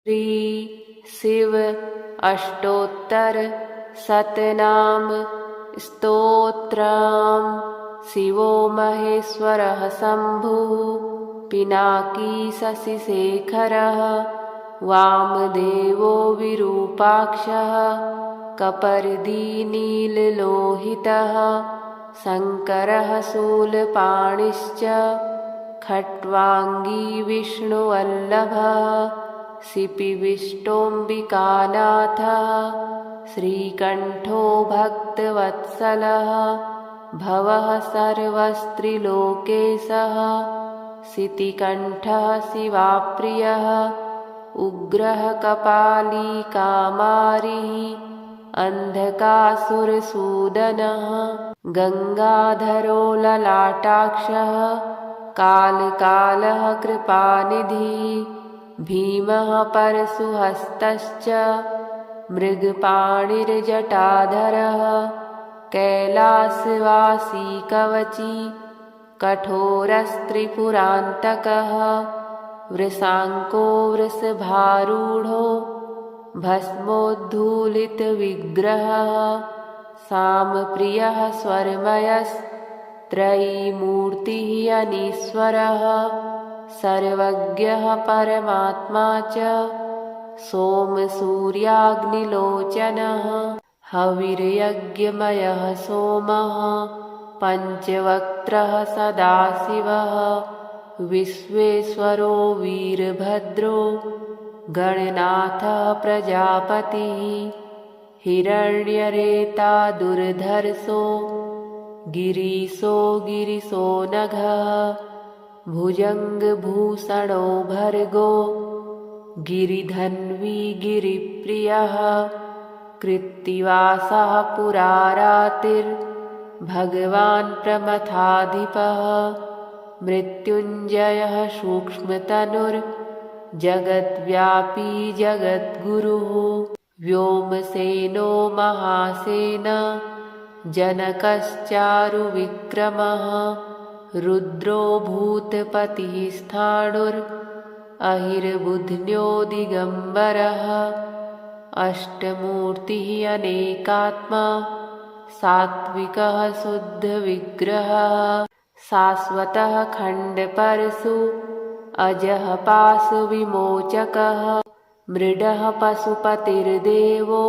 श्री शिव अष्टोत्तर शतनाम स्तोत्रम्। शिवो महेश्वरः शम्भुः पिनाकी शशिशेखरः वामदेवो विरूपाक्षः कपर्दी नीललोहितः शङ्करः शूलपाणिश्च खट्वाङ्गी विष्णुवल्लभः शिपिविष्टोऽम्बिकानाथः श्रीकण्ठो भक्तवत्सलः भवः सर्वस्त्रिलोकेशः शितिकण्ठः शिवाप्रियः उग्रः कपालीकामारिः अन्धकासुरसूदनः गङ्गाधरो ललाटाक्षः कालकालः कृपानिधिः भीमः परशुहस्तश्च मृगपाणिर्जटाधरः कैलासवासी कवची कठोरस्त्रिपुरान्तकः वृषाङ्को वृषभारूढो भस्मोद्धूलितविग्रहः सामप्रियः स्वरमयस्त्रयीमूर्तिः अनीश्वरः सर्वज्ञः परमात्मा च सोमसूर्याग्निलोचनः हविर्यज्ञमयः सोमः पञ्चवक्त्रः सदाशिवः विश्वेश्वरो वीरभद्रो गणनाथः प्रजापतिः हिरण्यरेता दुर्धर्षो गिरीशो गिरिशो नघः भुजङ्गभूषणो भर्गो गिरिधन्वी गिरिप्रियः कृत्तिवासः पुरारातिर्भगवान् प्रमथाधिपः मृत्युञ्जयः सूक्ष्मतनुर्जगद्व्यापी जगद्गुरुः व्योमसेनो महासेना जनकश्चारुविक्रमः रुद्रो भूतपतिः स्थाणुरहिर्बुध्न्यो दिगम्बरः अष्टमूर्तिः अनेकात्मा सात्विकः शुद्धविग्रहः शाश्वतः खण्डपरशु अजः पाशविमोचकः मृडः पशुपतिर्देवो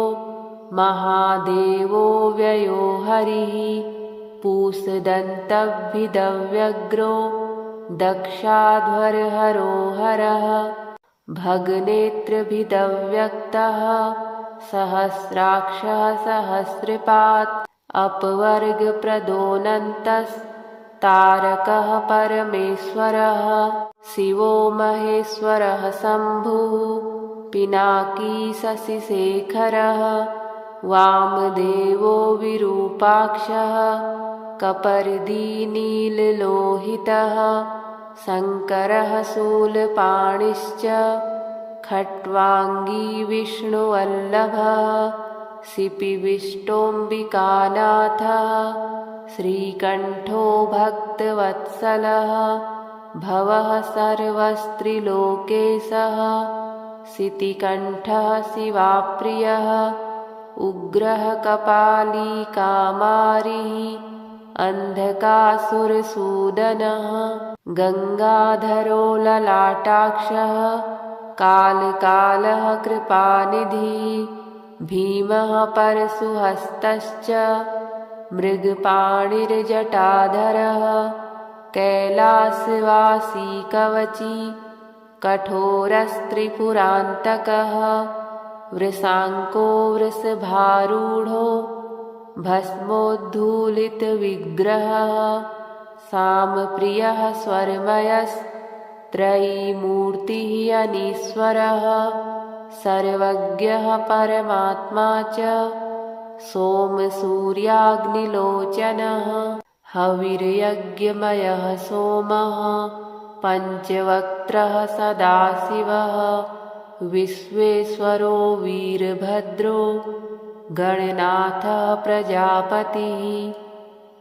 महादेवो व्ययो हरिः पूषदन्तभिदव्यग्रो दक्षाध्वरहरो हरः भगनेत्रभिदव्यक्तः सहस्राक्षः सहस्रपात् अपवर्गप्रदोऽनन्तस्तारकः परमेश्वरः शिवो महेश्वरः शम्भुः पिनाकी शशिशेखरः वामदेवो विरूपाक्षः कपर्दी नीललोहितः शङ्करः शूलपाणिश्च खट्वाङ्गी विष्णुवल्लभः शिपिविष्टोऽम्बिकानाथः श्रीकण्ठो भक्तवत्सलः भवः सर्वस्त्रिलोकेशः शितिकण्ठः शिवाप्रियः उग्रः कपालीकामारिः अन्धकासुरसूदनः गङ्गाधरो ललाटाक्षः कालकालः कृपानिधिः भीमः परशुहस्तश्च मृगपाणिर्जटाधरः कैलासवासी कवची कठोरस्त्रिपुरान्तकः वृषाङ्को वृषभारूढो भस्मोद्धूलितविग्रहः सामप्रियः स्वरमयस्त्रयीमूर्तिः अनीश्वरः सर्वज्ञः परमात्मा च सोमसूर्याग्निलोचनः हविर्यज्ञमयः सोमः पञ्चवक्त्रः सदाशिवः विश्वेश्वरो वीरभद्रो गणनाथः प्रजापतिः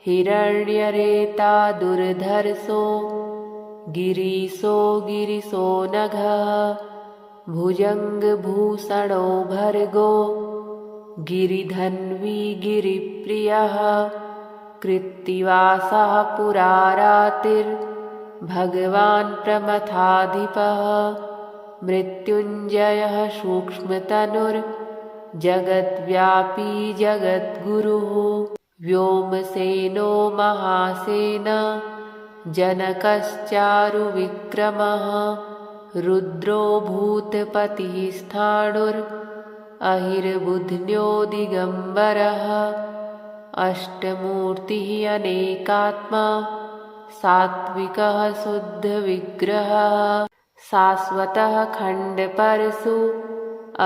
हिरण्यरेता दुर्धर्षो गिरीशो गिरिशो नघः भुजङ्गभूषणो भर्गो गिरिधन्वी गिरिप्रियः कृत्तिवासः पुरारातिर्भगवान् प्रमथाधिपः मृत्युञ्जयः सूक्ष्मतनुर्जगद्व्यापी जगद्गुरुः व्योमसेनो महासेना जनकश्चारुविक्रमः रुद्रो भूतपतिः स्थाणुरहिर्बुध्न्यो दिगम्बरः अष्टमूर्तिः अनेकात्मा सात्विकः शुद्धविग्रहः शाश्वतः खण्डपरशु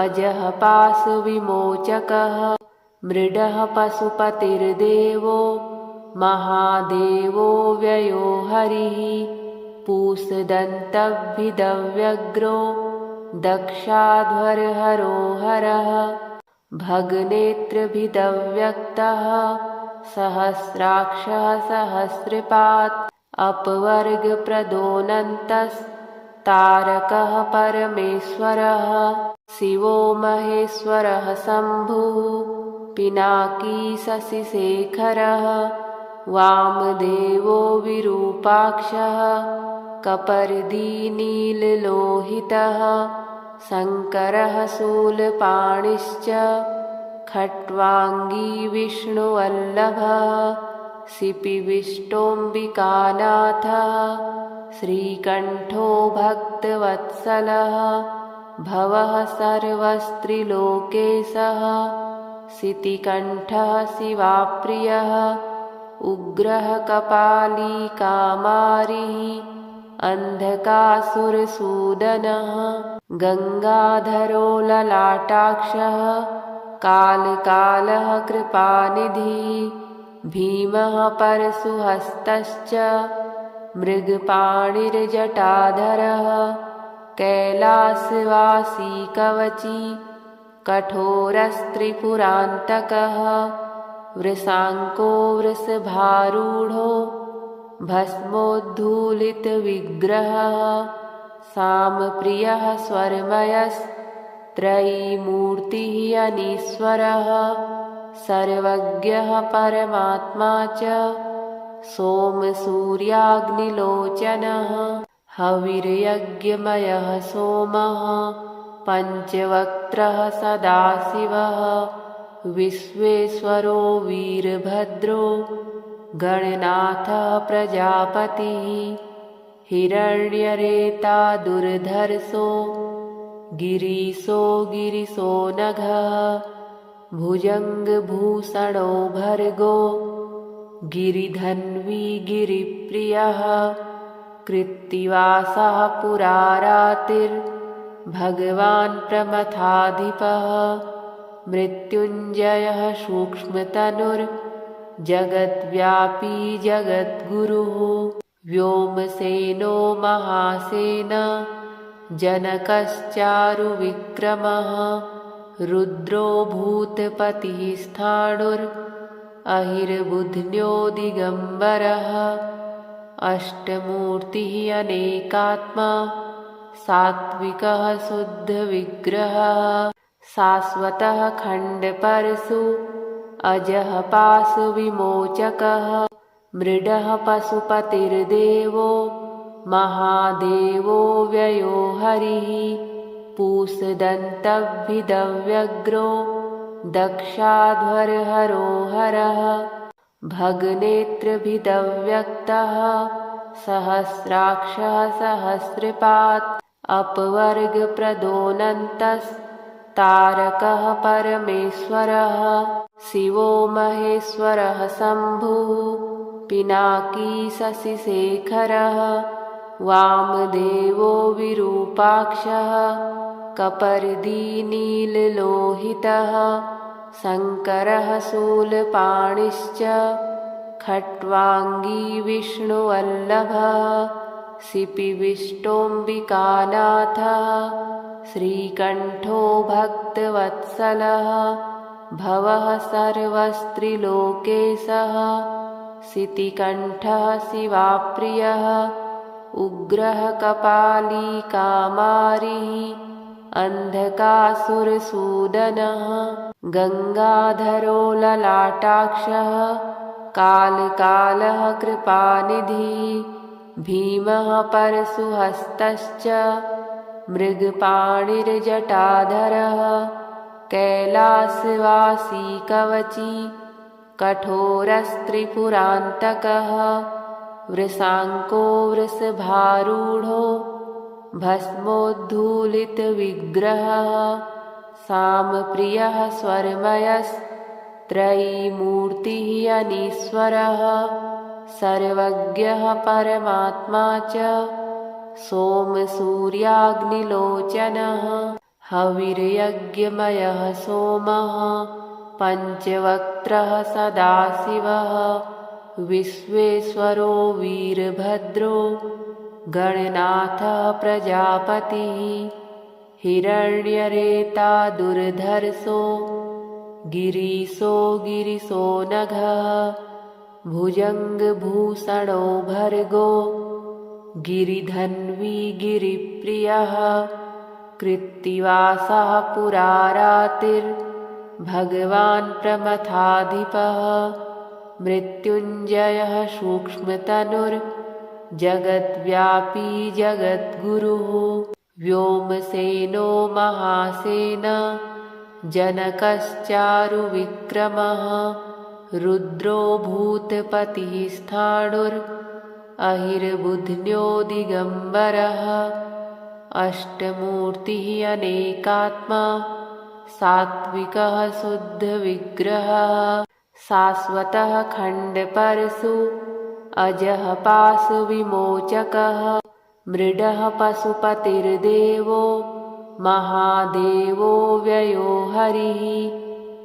अजः पाशविमोचकः मृडः पशुपतिर्देवो महादेवो व्ययो हरिः पूषदन्तभिदव्यग्रो दक्षाध्वरहरो हरः भगनेत्रभिदव्यक्तः सहस्राक्षः सहस्रपात् अपवर्गप्रदोऽनन्तस्तारकः परमेश्वरः शिवो महेश्वरः शम्भुः पिनाकी शशिशेखरः वामदेवो विरूपाक्षः कपर्दीनीललोहितः शङ्करः शूलपाणिश्च खट्वाङ्गी विष्णुवल्लभः शिपिविष्टोऽम्बिकानाथः श्रीकण्ठो भक्तवत्सलः भवः सर्वस्त्रिलोकेशः शितिकण्ठः शिवाप्रियः उग्रः कपालीकामारिः अन्धकासुरसूदनः गङ्गाधरो ललाटाक्षः कालकालः कृपानिधिः भीमः परशुहस्तश्च मृगपाणिर्जटाधरः कैलासवासी कवची कठोरस्त्रिपुरान्तकः वृषाङ्को वृषभारूढो भस्मोद्धूलितविग्रहः सामप्रियः स्वरमयस्त्रयीमूर्तिः अनीश्वरः सर्वज्ञः परमात्मा च सोमसूर्याग्निलोचनः हविर्यज्ञमयः सोमः पञ्चवक्त्रः सदाशिवः विश्वेश्वरो वीरभद्रो गणनाथः प्रजापतिः हिरण्यरेता दुर्धर्षो गिरीशो गिरिशो नघः भुजङ्गभूषणो भर्गो गिरिधन्वी गिरिप्रियः कृत्तिवासः पुरारातिर्भगवान् प्रमथाधिपः मृत्युञ्जयः सूक्ष्मतनुर्जगद्व्यापी जगद्गुरुः व्योमसेनो महासेना जनकश्चारुविक्रमः रुद्रो भूतपतिः स्थाणुरहिर्बुध्न्यो दिगम्बरः अष्टमूर्तिः अनेकात्मा सात्विकः शुद्धविग्रहः शाश्वतः खण्डपरशु अजः पाशविमोचकः मृडः पशुपतिर्देवो महादेवो व्ययो हरिः पूषदन्तभिदव्यग्रो दक्षाध्वरहरो हरः भगनेत्रभिदव्यक्तः सहस्राक्षः सहस्रपात् अपवर्गप्रदोऽनन्तस्तारकः परमेश्वरः शिवो महेश्वरः शम्भुः पिनाकी शशिशेखरः वामदेवो विरूपाक्षः कपर्दीनीललोहितः शङ्करः शूलपाणिश्च खट्वाङ्गी विष्णुवल्लभः शिपिविष्टोऽम्बिकानाथः श्रीकण्ठो भक्तवत्सलः भवः सर्वस्त्रिलोकेशः शितिकण्ठः शिवाप्रियः उग्रः कपालीकामारिः अन्धकासुरसूदनः गङ्गाधरो ललाटाक्षः कालकालः कृपानिधिः भीमः परशुहस्तश्च मृगपाणिर्जटाधरः कैलासवासी कवची कठोरस्त्रिपुरान्तकः वृषाङ्को वृषभारूढो भस्मोद्धूलितविग्रहः सामप्रियः स्वरमयस्त्रयीमूर्तिः अनीश्वरः सर्वज्ञः परमात्मा च सोमसूर्याग्निलोचनः हविर्यज्ञमयः सोमः पञ्चवक्त्रः सदाशिवः विश्वेश्वरो वीरभद्रो गणनाथः प्रजापतिः हिरण्यरेता दुर्धर्षो गिरीशो गिरिशो नघः भुजङ्गभूषणो भर्गो गिरिधन्वी गिरिप्रियः कृत्तिवासः पुरारातिर्भगवान् प्रमथाधिपः मृत्युञ्जयः सूक्ष्मतनुर्जगद्व्यापी जगद्गुरुः व्योमसेनो महासेन जनकश्चारुविक्रमः रुद्रो भूतपतिः स्थाणुरहिर्बुध्न्यो दिगम्बरः अष्टमूर्तिः अनेकात्मा सात्विकः शुद्धविग्रहः शाश्वतः खण्डपरशु अजः पाशविमोचकः मृडः पशुपतिर्देवो महादेवो व्ययो हरिः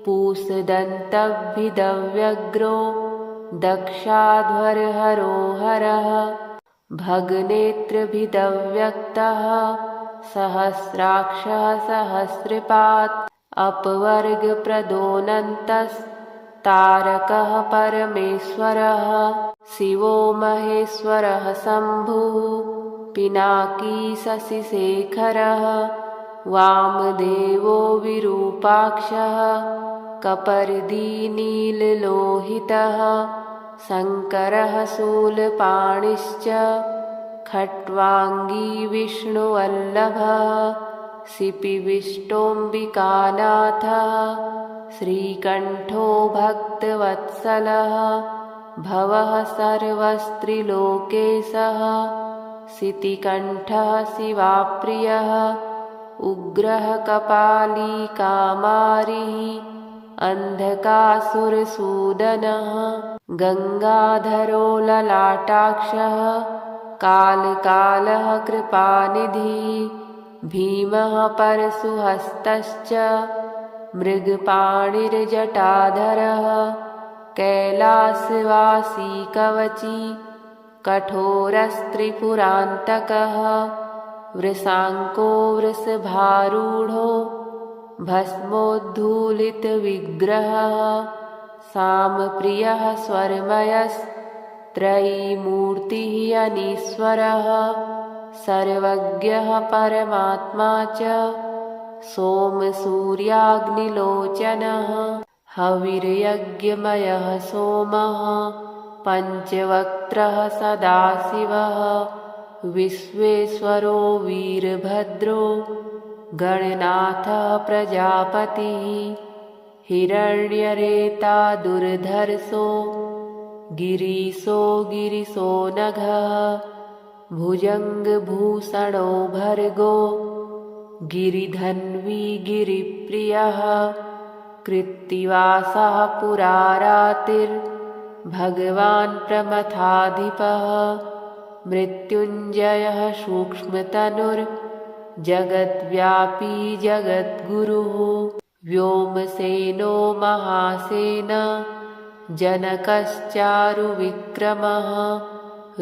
पूषदन्तभिदव्यग्रो दक्षाध्वरहरो हरः भगनेत्रभिदव्यक्तः सहस्राक्षः सहस्रपात् अपवर्गप्रदोऽनन्तस्तारकः परमेश्वरः शिवो महेश्वरः शम्भुः पिनाकी शशिशेखरः वामदेवो विरूपाक्षः कपर्दी नीललोहितः शङ्करः शूलपाणिश्च खट्वाङ्गी विष्णुवल्लभः शिपिविष्टोऽम्बिकानाथः श्रीकण्ठो भक्तवत्सलः भवः सर्वस्त्रिलोकेशः शितिकण्ठः शिवाप्रियः उग्रः कपाली कामारिः अन्धकासुरसूदनः गङ्गाधरो ललाटाक्षः कालकालः कृपानिधिः भीमः परशुहस्तश्च मृगपाणिर्जटाधरः कैलासवासी कवची कठोरस्त्रिपुरान्तकः वृषाङ्को वृषभारूढो भस्मोद्धूलितविग्रहः सामप्रियः स्वरमयस्त्रयीमूर्तिः अनीश्वरः सर्वज्ञः परमात्मा च सोमसूर्याग्निलोचनः हविर्यज्ञमयः सोमः पञ्चवक्त्रः सदाशिवः विश्वेश्वरो वीरभद्रो गणनाथः प्रजापतिः हिरण्यरेता दुर्धर्षो गिरीशो गिरिशो नघः भुजङ्गभूषणो भर्गो गिरिधन्वी गिरिप्रियः कृत्तिवासः पुरारातिर्भगवान् प्रमथाधिपः मृत्युञ्जयः सूक्ष्मतनुर्जगद्व्यापी जगद्गुरुः व्योमसेनो महासेन जनकश्चारुविक्रमः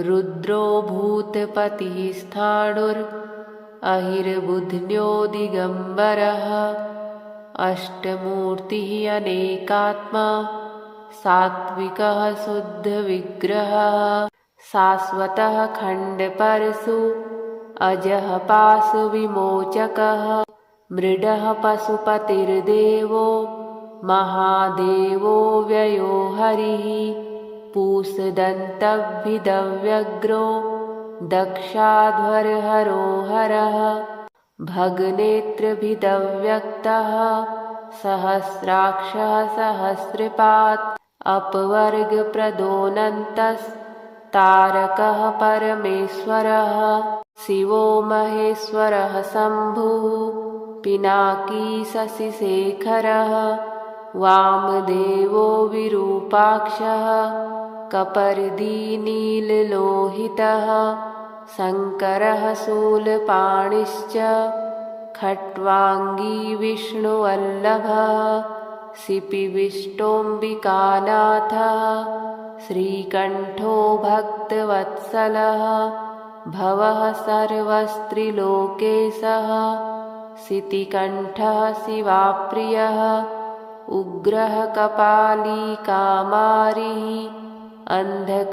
रुद्रो भूतपतिः स्थाणुरहिर्बुध्न्यो दिगम्बरः अष्टमूर्तिः अनेकात्मा सात्विकः शुद्धविग्रहः शाश्वतः खण्डपरशु अजः पाशविमोचकः मृडः पशुपतिर्देवो महादेवो व्ययो हरिः पूषदन्तभिदव्यग्रो दक्षाध्वरहरो हरः भगनेत्रभिदव्यक्तः सहस्राक्षः सहस्रपात् अपवर्गप्रदोऽनन्तस्तारकः परमेश्वरः शिवो महेश्वरः शम्भुः पिनाकी शशिशेखरः वामदेवो विरूपाक्षः कपर्दीनीललोहितः शङ्करः शूलपाणिश्च खट्वाङ्गी विष्णुवल्लभः शिपिविष्टोऽम्बिकानाथः श्रीकण्ठो भक्तवत्सलः भवः सर्वस्त्रिलोकेशः शितिकण्ठः शिवाप्रियः उग्रः कपालीकामारिः अन्धकासुरसूदनः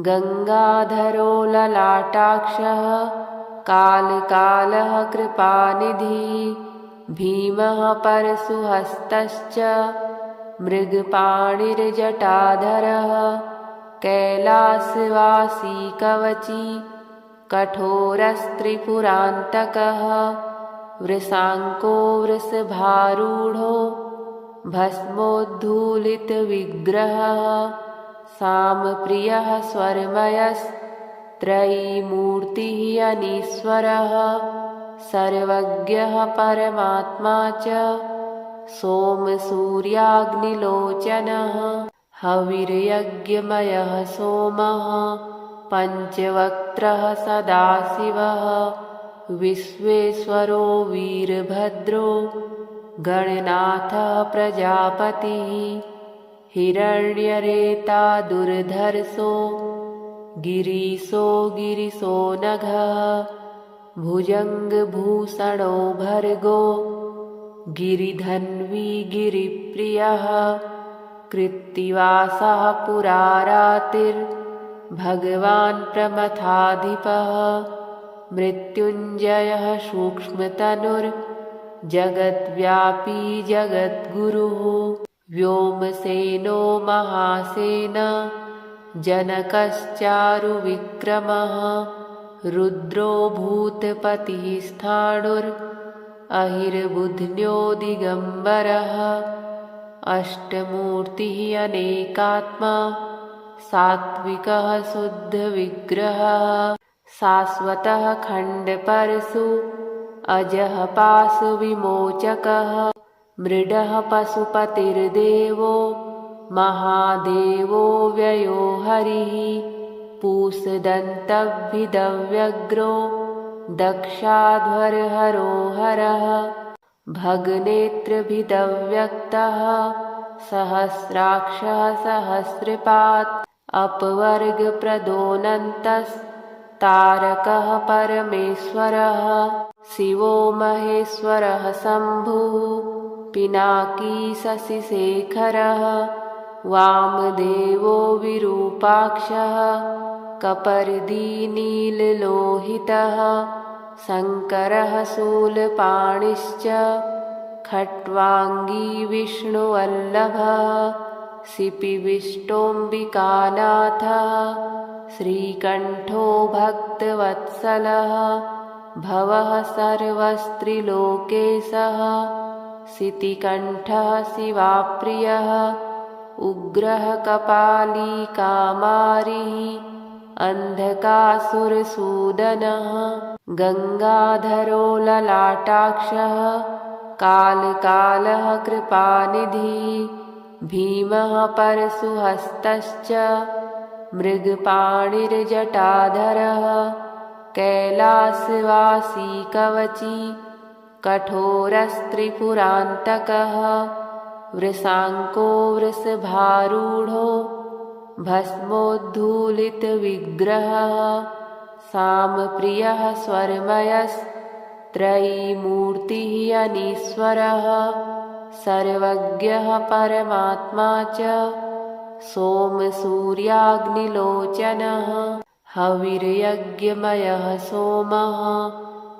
गङ्गाधरो ललाटाक्षः कालकालः कृपानिधिः भीमः परशुहस्तश्च मृगपाणिर्जटाधरः कैलासवासी कवची कठोरस्त्रिपुरान्तकः वृषाङ्को वृषभारूढो भस्मोद्धूलितविग्रहः सामप्रियः स्वरमयस्त्रयीमूर्तिः अनीश्वरः सर्वज्ञः परमात्मा च सोमसूर्याग्निलोचनः हविर्यज्ञमयः सोमः पञ्चवक्त्रः सदाशिवः विश्वेश्वरो वीरभद्रो गणनाथः प्रजापतिः हिरण्यरेता दुर्धर्षो गिरीशो गिरिशो नघः भुजङ्गभूषणो भर्गो गिरिधन्वी गिरिप्रियः कृत्तिवासः पुरारातिर्भगवान् प्रमथाधिपः मृत्युञ्जयः सूक्ष्मतनुर्जगद्व्यापी जगद्गुरुः व्योमसेनो महासेन जनकश्चारुविक्रमः रुद्रो भूतपतिः स्थाणुरहिर्बुध्न्यो दिगम्बरः अष्टमूर्तिः अनेकात्मा सात्विकः शुद्धविग्रहः शाश्वतः खण्डपरशु अजः पाशविमोचकः मृडः पशुपतिर्देवो महादेवो व्ययो हरिः पूषदन्तभिदव्यग्रो दक्षाध्वरहरो हरः भगनेत्रभिदव्यक्तः सहस्राक्षः सहस्रपात् अपवर्गप्रदोऽनन्तस्तारकः परमेश्वरः शिवो महेश्वरः शम्भुः पिनाकी शशिशेखरः वामदेवो विरूपाक्षः कपर्दीनीललोहितः शङ्करः शूलपाणिश्च खट्वाङ्गी विष्णुवल्लभः शिपिविष्टोऽम्बिकानाथः श्रीकण्ठो भक्तवत्सलः भवः सर्वस्त्रिलोकेशः शितिकण्ठः शिवाप्रियः उग्रः कपालीकामारिः अन्धकासुरसूदनः गङ्गाधरो ललाटाक्षः कालकालः कृपानिधिः भीमः परशुहस्तश्च मृगपाणिर्जटाधरः कैलासवासी कवची कठोरस्त्रिपुरान्तकः वृषाङ्को वृषभारूढो भस्मोद्धूलितविग्रहः सामप्रियः स्वरमयस्त्रयीमूर्तिः अनीश्वरः सर्वज्ञः परमात्मा च सोमसूर्याग्निलोचनः हविर्यज्ञमयः सोमः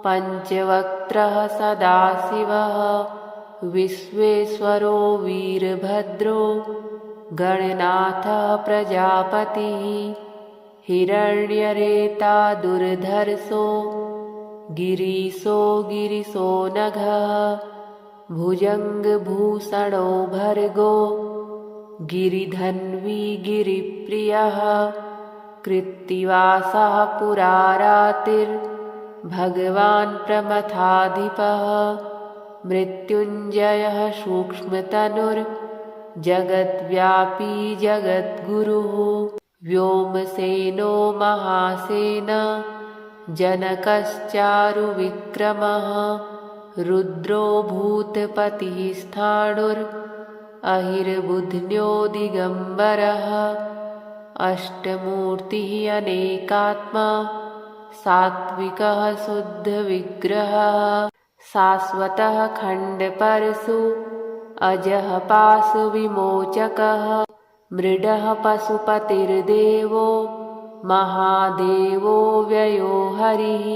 पञ्चवक्त्रः सदाशिवः विश्वेश्वरो वीरभद्रो गणनाथः प्रजापतिः हिरण्यरेता दुर्धर्षो गिरीशो गिरिशो नघः भुजङ्गभूषणो भर्गो गिरिधन्वी गिरिप्रियः कृत्तिवासः पुरारातिर्भगवान् प्रमथाधिपः मृत्युञ्जयः सूक्ष्मतनुर्जगद्व्यापी जगद्गुरुः व्योमसेनो महासेन जनकश्चारुविक्रमः रुद्रो भूतपतिः स्थाणुरहिर्बुध्न्यो दिगम्बरः अष्टमूर्तिः अनेकात्मा सात्विकः शुद्धविग्रहः शाश्वतः खण्डपरशु अजः पाशविमोचकः मृडः पशुपतिर्देवो महादेवो व्ययो हरिः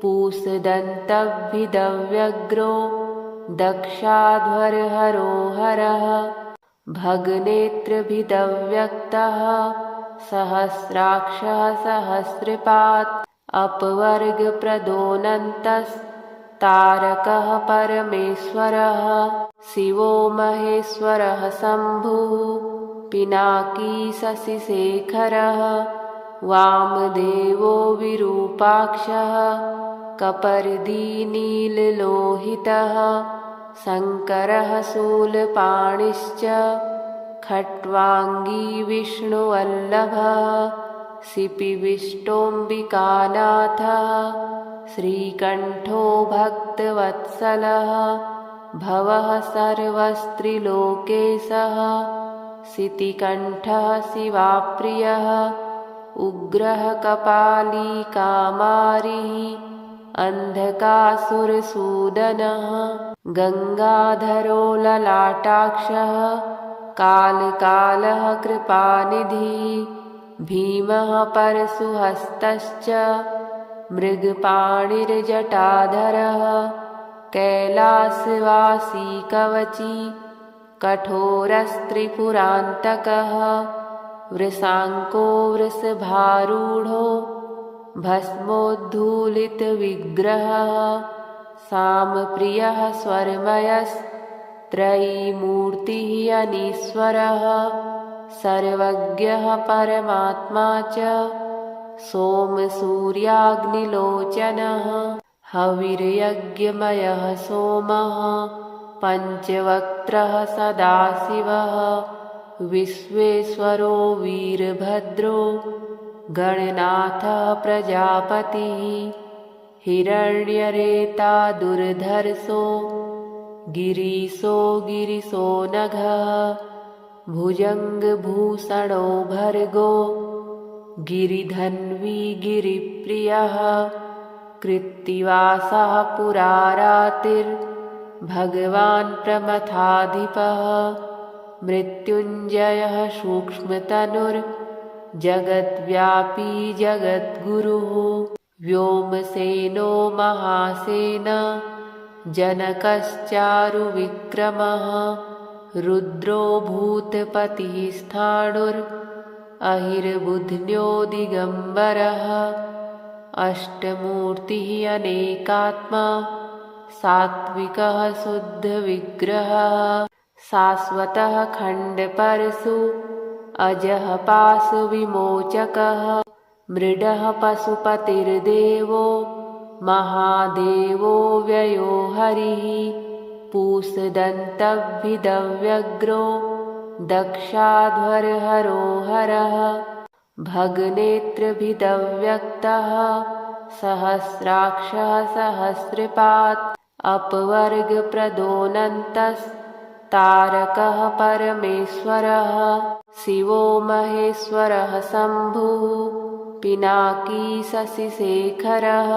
पूषदन्तभिदव्यग्रो दक्षाध्वरहरो हरः भगनेत्रभिदव्यक्तः सहस्राक्षः सहस्रपात् अपवर्गप्रदोऽनन्तस्तारकः परमेश्वरः शिवो महेश्वरः शम्भुः पिनाकी शशिशेखरः वामदेवो विरूपाक्षः कपर्दीनीललोहितः शङ्करः शूलपाणिश्च खट्वाङ्गी विष्णुवल्लभः शिपिविष्टोऽम्बिकानाथः श्रीकण्ठो भक्तवत्सलः भवः सर्वस्त्रिलोकेशः शितिकण्ठः शिवाप्रियः उग्रः कपाली कामारिः अन्धकासुरसूदनः गङ्गाधरो ललाटाक्षः कालकालः कृपानिधिः भीमः परशुहस्तश्च मृगपाणिर्जटाधरः कैलासवासी कवची कठोरस्त्रिपुरान्तकः वृषाङ्को वृषभारूढो भस्मोद्धूलितविग्रहः सामप्रियः स्वरमयस्त्रयीमूर्तिः अनीश्वरः सर्वज्ञः परमात्मा च सोमसूर्याग्निलोचनः हविर्यज्ञमयः सोमः पञ्चवक्त्रः सदाशिवः विश्वेश्वरो वीरभद्रो गणनाथः प्रजापतिः हिरण्यरेता दुर्धर्षो गिरीशो गिरिशो नघः भुजङ्गभूषणो भर्गो गिरिधन्वी गिरिप्रियः कृत्तिवासः पुरारातिर्भगवान् प्रमथाधिपः मृत्युञ्जयः सूक्ष्मतनुर्जगद्व्यापी जगद्गुरुः व्योमसेनो महासेन जनकश्चारुविक्रमः रुद्रो भूतपतिः स्थाणुरहिर्बुध्न्यो दिगम्बरः अष्टमूर्तिः अनेकात्मा सात्विकः शुद्धविग्रहः शाश्वतः खण्डपरशु अजः पाशविमोचकः मृडः पशुपतिर्देवो महादेवो व्ययो हरिः पूषदन्तभिदव्यग्रो दक्षाध्वरहरो हरः भगनेत्रभिदव्यक्तः सहस्राक्षः सहस्रपात् अपवर्गप्रदोऽनन्तस्तारकः परमेश्वरः शिवो महेश्वरः शम्भुः पिनाकी शशिशेखरः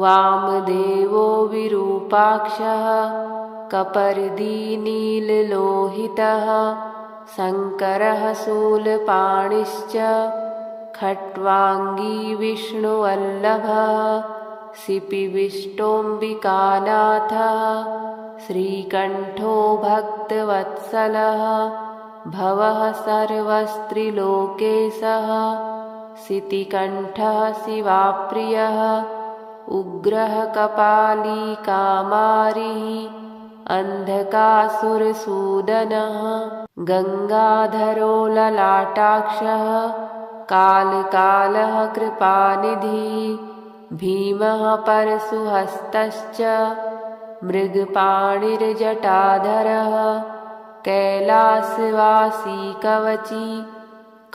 वामदेवो विरूपाक्षः कपर्दीनीललोहितः शङ्करः शूलपाणिश्च खट्वाङ्गी विष्णुवल्लभः सिपिविष्टोऽम्बिकानाथः श्रीकण्ठो भक्तवत्सलः भवः सर्वस्त्रिलोकेशः सितिकण्ठः शिवाप्रियः उग्रः कपाली कामारिः अन्धकासुरसूदनः गङ्गाधरो ललाटाक्षः कालकालः कृपानिधिः भीमः परशुहस्तश्च मृगपाणिर्जटाधरः कैलासवासी कवची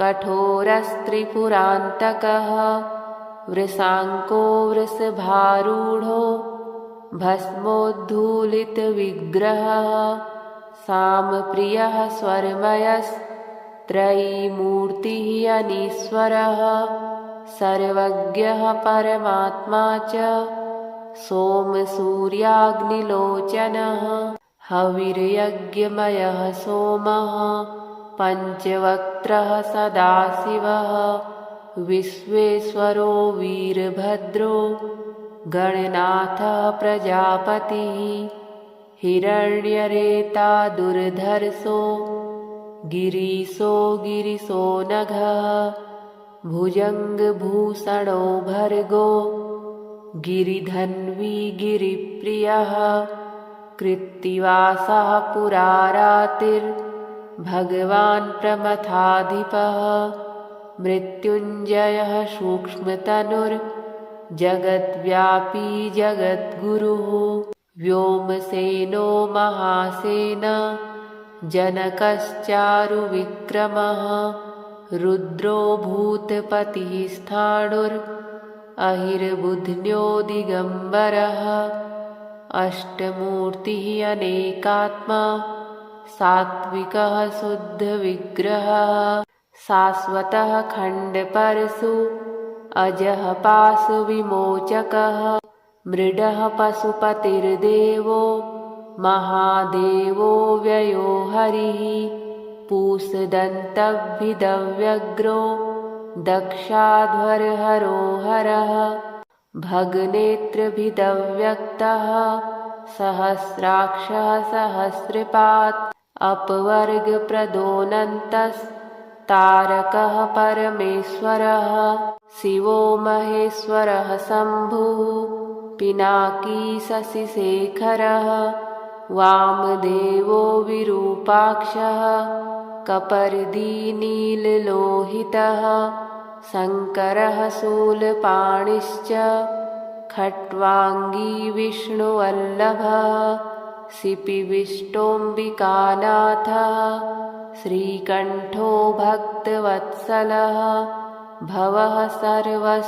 कठोरस्त्रिपुरान्तकः वृषाङ्को वृषभारूढो भस्मोद्धूलितविग्रहः सामप्रियः स्वरमयस्त्रयीमूर्तिः अनीश्वरः सर्वज्ञः परमात्मा च सोमसूर्याग्निलोचनः हविर्यज्ञमयः सोमः पञ्चवक्त्रः सदाशिवः विश्वेश्वरो वीरभद्रो गणनाथः प्रजापतिः हिरण्यरेता दुर्धर्षो गिरीशो गिरिशो नघः भुजङ्गभूषणो भर्गो गिरिधन्वी गिरिप्रियः कृत्तिवासः पुरारातिर्भगवान् प्रमथाधिपः मृत्युञ्जयः सूक्ष्मतनुर्जगद्व्यापी जगद्गुरुः व्योमसेनो महासेना जनकश्चारुविक्रमः रुद्रो भूतपतिः स्थाणुरहिर्बुध्न्यो दिगम्बरः अष्टमूर्तिः अनेकात्मा सात्विकः शुद्धविग्रहः शाश्वतः खण्डपरशु अजः पाशविमोचकः मृडः पशुपतिर्देवो महादेवो व्ययो हरिः पूषदन्तभिदव्यग्रो दक्षाध्वरहरो हरः भगनेत्रभिदव्यक्तः सहस्राक्षः सहस्रपात् अपवर्गप्रदोऽनन्तस्तारकः परमेश्वरः शिवो महेश्वरः शम्भुः पिनाकी शशिशेखरः वामदेवो विरूपाक्षः कपर्दी नीललोहितः शङ्करः शूलपाणिश्च खट्वाङ्गी विष्णुवल्लभः सिपिविष्टोऽम्बिकानाथः श्रीकण्ठो भक्तवत्सलः भवः सर्वस्त्रिलोकेशः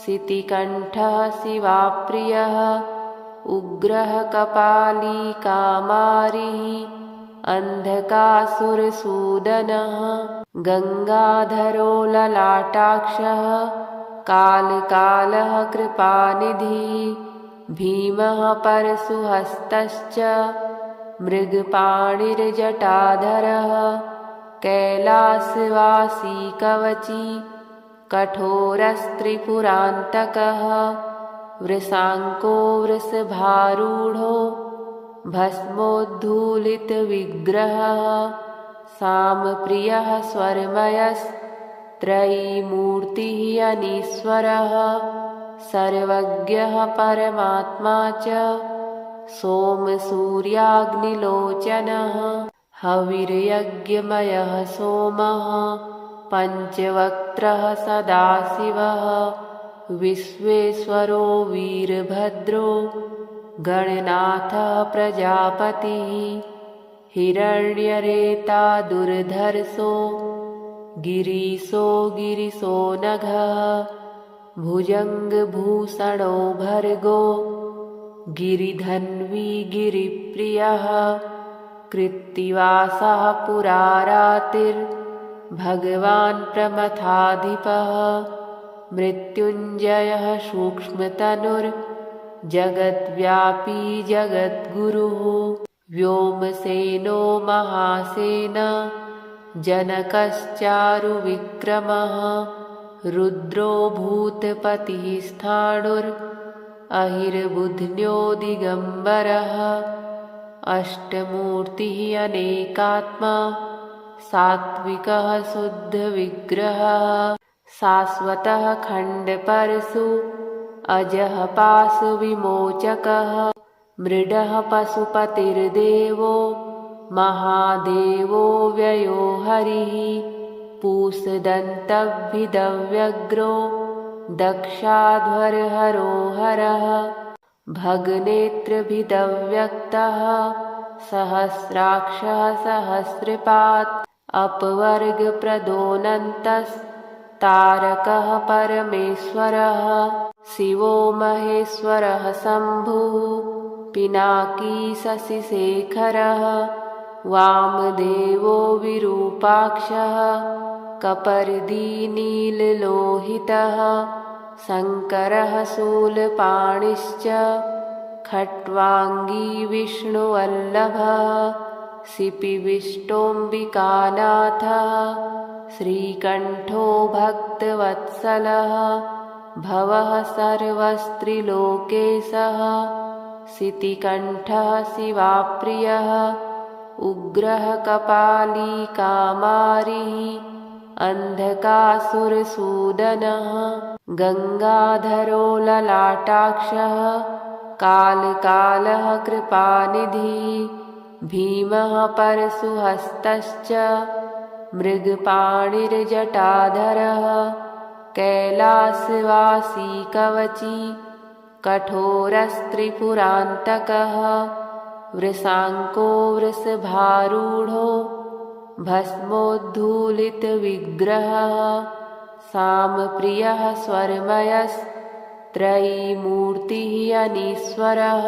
सितिकण्ठः शिवाप्रियः उग्रः कपाली कामारिः अन्धकासुरसूदनः गङ्गाधरो ललाटाक्षः कालकालः कृपानिधिः भीमः परशुहस्तश्च मृगपाणिर्जटाधरः कैलासवासी कवची कठोरस्त्रिपुरान्तकः वृषाङ्को वृषभारूढो भस्मोद्धूलितविग्रहः सामप्रियः स्वरमयस्त्रयीमूर्तिः अनीश्वरः सर्वज्ञः परमात्मा च सोमसूर्याग्निलोचनः हविर्यज्ञमयः सोमः पञ्चवक्त्रः सदाशिवः विश्वेश्वरो वीरभद्रो गणनाथः प्रजापतिः हिरण्यरेता दुर्धर्षो गिरीशो गिरिशो नघः भुजङ्गभूषणो भर्गो गिरिधन्वी गिरिप्रियः कृत्तिवासः पुरारातिर्भगवान् प्रमथाधिपः मृत्युञ्जयः सूक्ष्मतनुर्जगद्व्यापी जगद्गुरुः व्योमसेनो महासेना जनकश्चारुविक्रमः रुद्रो भूतपतिः स्थाणुर् अहिर्बुध्न्यो दिगम्बरः अष्टमूर्तिः अनेकात्मा सात्विकः शुद्धविग्रहः शाश्वतः खण्डपरशु अजः पाशविमोचकः मृडः पशुपतिर्देवो महादेवो व्ययो हरिः पूषदन्तभिदव्यग्रो दक्षाध्वरहरो हरः भगनेत्रभिदव्यक्तः सहस्राक्षः सहस्रपात् अपवर्गप्रदोऽनन्तस्तारकः परमेश्वरः शिवो महेश्वरः शम्भुः पिनाकी शशिशेखरः वामदेवो विरूपाक्षः कपर्दी नीललोहितः शङ्करः शूलपाणिश्च खट्वाङ्गी विष्णुवल्लभः शिपिविष्टोऽम्बिकानाथः श्रीकण्ठो भक्तवत्सलः भवः सर्वस्त्रिलोकेशः शितिकण्ठः शिवाप्रियः उग्रः कपालीकामारिः अन्धकासुरसूदनः गङ्गाधरो ललाटाक्षः कालकालः कृपानिधिः भीमः परशुहस्तश्च मृगपाणिर्जटाधरः कैलासवासी कवची कठोरस्त्रिपुरान्तकः वृषाङ्को वृषभारूढो भस्मोद्धूलितविग्रहः सामप्रियः स्वरमयस्त्रयीमूर्तिः अनीश्वरः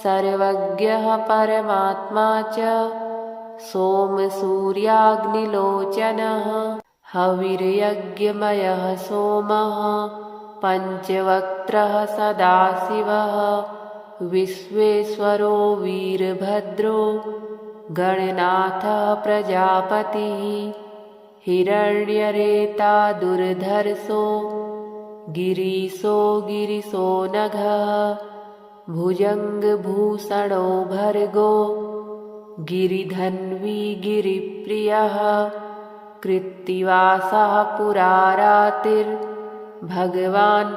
सर्वज्ञः परमात्मा च सोमसूर्याग्निलोचनः हविर्यज्ञमयः सोमः पञ्चवक्त्रः सदाशिवः विश्वेश्वरो वीरभद्रो गणनाथः प्रजापतिः हिरण्यरेता दुर्धर्षो गिरीशो गिरिशो नघः भुजङ्गभूषणो भर्गो गिरिधन्वी गिरिप्रियः कृत्तिवासः पुरारातिर्भगवान्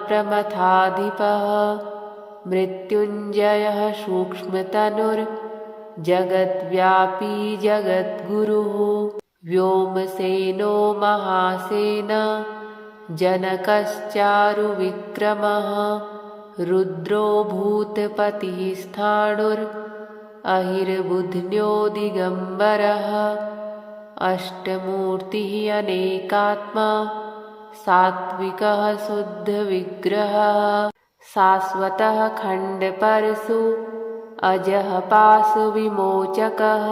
प्रमथाधिपः मृत्युञ्जयः सूक्ष्मतनुर्जगद्व्यापी जगद्गुरुः व्योमसेनो महासेन जनकश्चारुविक्रमः रुद्रो भूतपतिः स्थाणुर् अहिर्बुध्न्यो दिगम्बरः अष्टमूर्तिः अनेकात्मा सात्विकः शुद्धविग्रहः शाश्वतः खण्डपरशु अजः पाशविमोचकः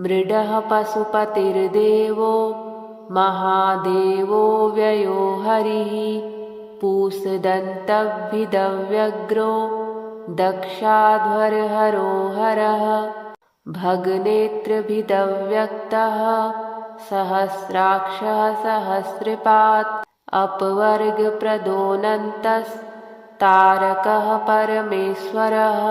मृडः पशुपतिर्देवो महादेवो व्ययो हरिः पूषदन्तभिदव्यग्रो दक्षाध्वरहरो हरः भगनेत्रभिदव्यक्तः सहस्राक्षः सहस्रपात् अपवर्गप्रदोऽनन्तस्तारकः परमेश्वरः